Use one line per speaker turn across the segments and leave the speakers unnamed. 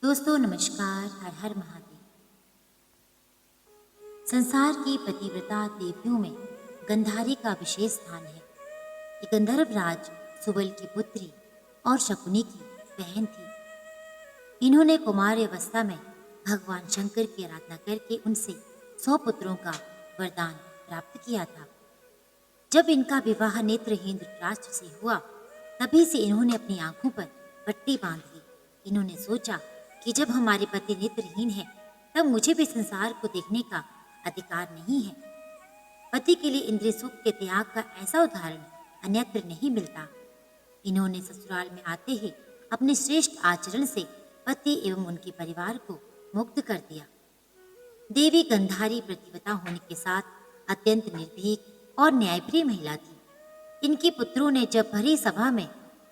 दोस्तों नमस्कार। हर हर महादेव। संसार की पतिव्रता देवियों में गंधारी का विशेष स्थान है। ये गंधर्व राज सुबल की पुत्री और शकुनी की बहन थी। इन्होंने कुमार अवस्था में भगवान शंकर की आराधना करके उनसे 100 पुत्रों का वरदान प्राप्त किया था। जब इनका विवाह नेत्रहीन धृतराष्ट्र से हुआ, तभी से इन्होंने अपनी आंखों पर पट्टी बांध ली। इन्होंने सोचा कि जब हमारे पति नेत्रहीन है, तब मुझे भी संसार को देखने का अधिकार नहीं है। पति के लिए इंद्रिय सुख के त्याग का ऐसा उदाहरण अन्यत्र नहीं मिलता। इन्होंने ससुराल में आते ही अपने श्रेष्ठ आचरण से पति एवं उनके परिवार को मुक्त कर दिया। देवी गंधारी प्रतिव्रता होने के साथ अत्यंत निर्भीक और न्यायप्रिय महिला थी। इनके पुत्रों ने जब भरी सभा में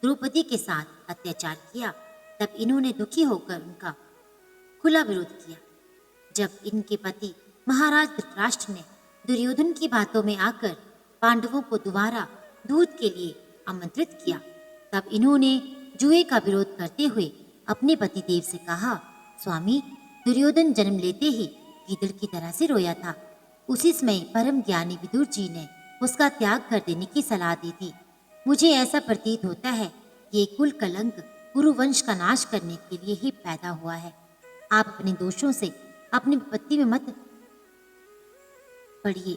द्रौपदी के साथ अत्याचार किया, तब इन्होंने दुखी होकर उनका खुला विरोध किया। जब इनके पति महाराज धृतराष्ट्र ने दुर्योधन की बातों में आकर पांडवों को दोबारा दूध के लिए आमंत्रित किया, तब इन्होंने जुए का विरोध करते हुए अपने पति देव से कहा, स्वामी, दुर्योधन जन्म लेते ही गीदड़ की तरह से रोया था। उसी समय परम ज्ञानी विदुर जी ने उसका त्याग कर देने की सलाह दी थी। मुझे ऐसा प्रतीत होता है कि ये कुल कलंक कुरुवंश का नाश करने के लिए ही पैदा हुआ है। आप अपने दोषों से अपनी विपत्ति में मत पड़िए।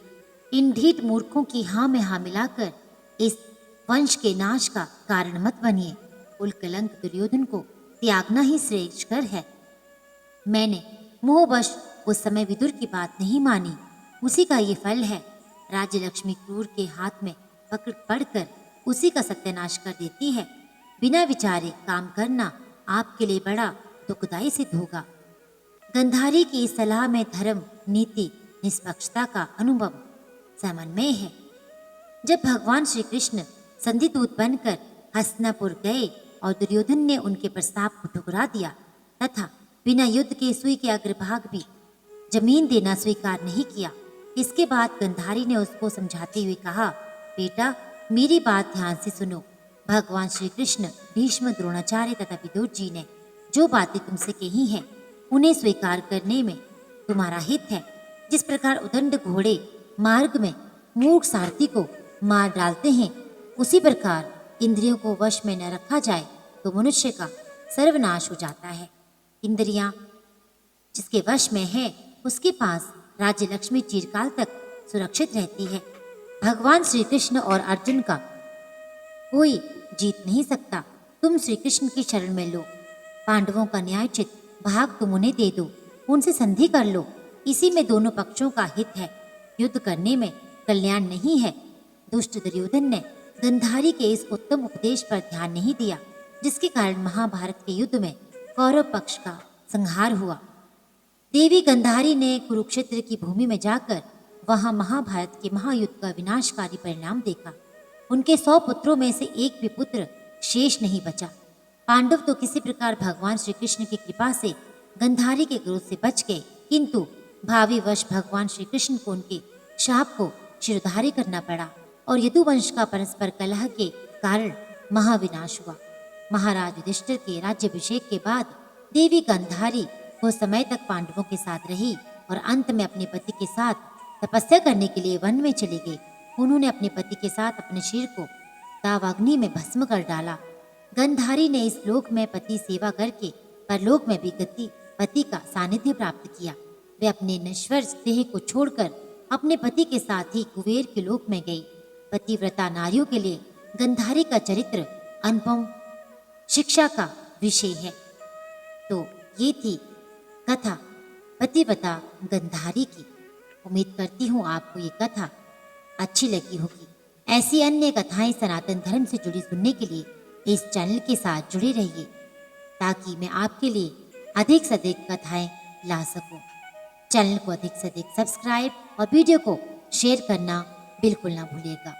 इन ढीठ मूर्खों की हाँ में हाँ मिलाकर इस वंश के नाश का कारण मत बनिए। कुल कलंक दुर्योधन को त्यागना ही श्रेयस्कर है। मैंने मोहवश उस समय विदुर की बात नहीं मानी, उसी का ये फल है। राज्य लक्ष्मी क्रूर के हाथ में पकड़ पड़कर उसी का सत्यानाश कर देती है। बिना विचारे काम करना आपके लिए बड़ा दुखदायी सिद्ध होगा। गंधारी की इस सलाह में धर्म, नीति, निष्पक्षता का अनुभव समन्वय है। जब भगवान श्री कृष्ण संधिदूत बनकर हस्तिनापुर गए और दुर्योधन ने उनके प्रस्ताव को ठुकरा दिया तथा बिना युद्ध के सुई के अग्रभाग भी जमीन देना स्वीकार नहीं किया, इसके बाद गंधारी ने उसको समझाते हुए कहा, बेटा, मेरी बात ध्यान से सुनो। भगवान श्री कृष्ण, भीष्म, द्रोणाचार्य तथा विदुर जी ने जो बातें तुमसे कही हैं, उन्हें स्वीकार करने में तुम्हारा हित है। जिस प्रकार उदंड घोड़े मार्ग में मूर्ख सारथी को मार डालते हैं, उसी प्रकार इंद्रियों को वश में न रखा जाए तो मनुष्य का सर्वनाश हो जाता है। इंद्रियां जिसके वश में है, उसके पास राज्य लक्ष्मी चिरकाल तक सुरक्षित रहती है। भगवान श्री कृष्ण और अर्जुन का कोई जीत नहीं सकता। तुम श्री कृष्ण की शरण में लो। पांडवों का न्यायोचित भाग तुम उन्हें दे दो, उनसे संधि कर लो। इसी में दोनों पक्षों का हित है। युद्ध करने में कल्याण नहीं है। दुष्ट दुर्योधन ने गंधारी के इस उत्तम उपदेश पर ध्यान नहीं दिया, जिसके कारण महाभारत के युद्ध में कौरव पक्ष का संहार हुआ। देवी गंधारी ने कुरुक्षेत्र की भूमि में जाकर वहां महाभारत के महायुद्ध का विनाशकारी परिणाम देखा। उनके 100 पुत्रों में से एक भी पुत्र शेष नहीं बचा। पांडव तो किसी प्रकार भगवान श्री कृष्ण की कृपा से गंधारी के क्रोध से बच गए, किंतु भावी वश भगवान श्री कृष्ण को उनके शाप को शिरोधार्य करना पड़ा और यदुवंश का परस्पर कलह के कारण महाविनाश हुआ। महाराज युधिष्ठिर के राज्याभिषेक के बाद देवी गंधारी कुछ समय तक पांडवों के साथ रही और अंत में अपने पति के साथ तपस्या करने के लिए वन में चली गई। उन्होंने अपने पति के साथ अपने शरीर को दावाग्नि में भस्म कर डाला। गंधारी ने इस लोक में पति सेवा करके परलोक में भी पति का सानिध्य प्राप्त किया। वे अपने नश्वर देह को छोड़कर अपने पति के साथ ही कुबेर के लोक में गई। पतिव्रता नारियों के लिए गंधारी का चरित्र अनुपम शिक्षा का विषय है। तो ये थी कथा पतिव्रता गंधारी की। उम्मीद करती हूँ आपको ये कथा अच्छी लगी होगी। ऐसी अन्य कथाएं सनातन धर्म से जुड़ी सुनने के लिए इस चैनल के साथ जुड़े रहिए, ताकि मैं आपके लिए अधिक से अधिक कथाएं ला सकूं। चैनल को अधिक से अधिक सब्सक्राइब और वीडियो को शेयर करना बिल्कुल ना भूलिएगा।